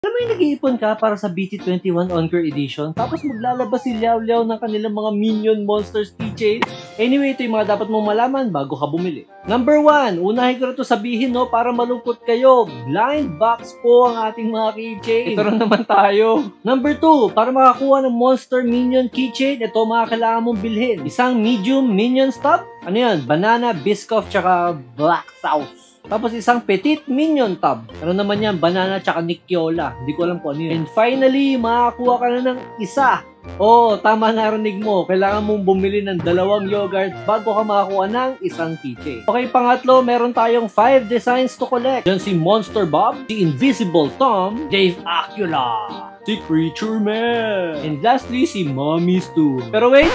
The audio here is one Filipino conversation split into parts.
Alam mo yung nag-iipon ka para sa BT21 Encore Edition, tapos maglalabas si Liao Liao ng kanilang mga Minion Monsters keychain? Anyway, ito yung mga dapat mong malaman bago ka bumili. Number 1, unahin ko na ito sabihin para malungkot kayo. Blind box po ang ating mga keychain. Ito rin naman tayo. Number 2, para makakuha ng Monster Minion keychain, ito mga kailangan mong bilhin. Isang medium Minion stub. Ano yan? Banana, Biscoff, tsaka Black Sauce. Tapos isang petite minion tub. Ano naman yan? Banana tsaka Nicchiola. Hindi ko alam kung ano yun. And finally, makakuha ka na ng isa. Tama narinig mo. Kailangan mong bumili ng 2 yogurt bago ka makakuha ng isang keychain. Okay, pangatlo, meron tayong 5 designs to collect. Diyan si Monster Bob, si Invisible Tom, Dave Acula, si Creature Man, and lastly, si Mommy Stu. Pero wait,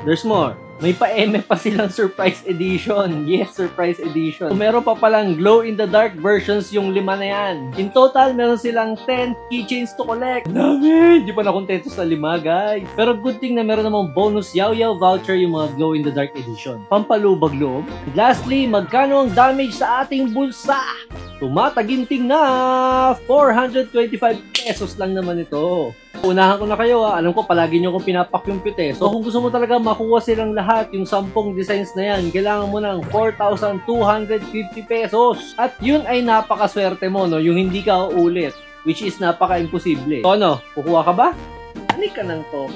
there's more. May pa-eme pa silang surprise edition. Yes, surprise edition. So, meron pa palang glow-in-the-dark versions yung 5 na yan. In total, meron silang 10 keychains to collect. Dami! Di pa nakontento sa 5, guys. Pero good thing na meron namang bonus yaw-yaw voucher yung mga glow-in-the-dark edition. Pampalubag loob. And lastly, magkano ang damage sa ating bulsa? Tumataginting na 425 pesos lang naman ito. Unahan ko na kayo alam ko palagi nyo akong pinapakyumpute. So kung gusto mo talaga makuha silang lahat, yung 10 designs na yan, kailangan mo ng 4,250 pesos. At yun ay napakaswerte mo, no? Yung hindi ka uulit, which is napaka-imposible. So ano, kukuha ka ba? Ani ka ng toko.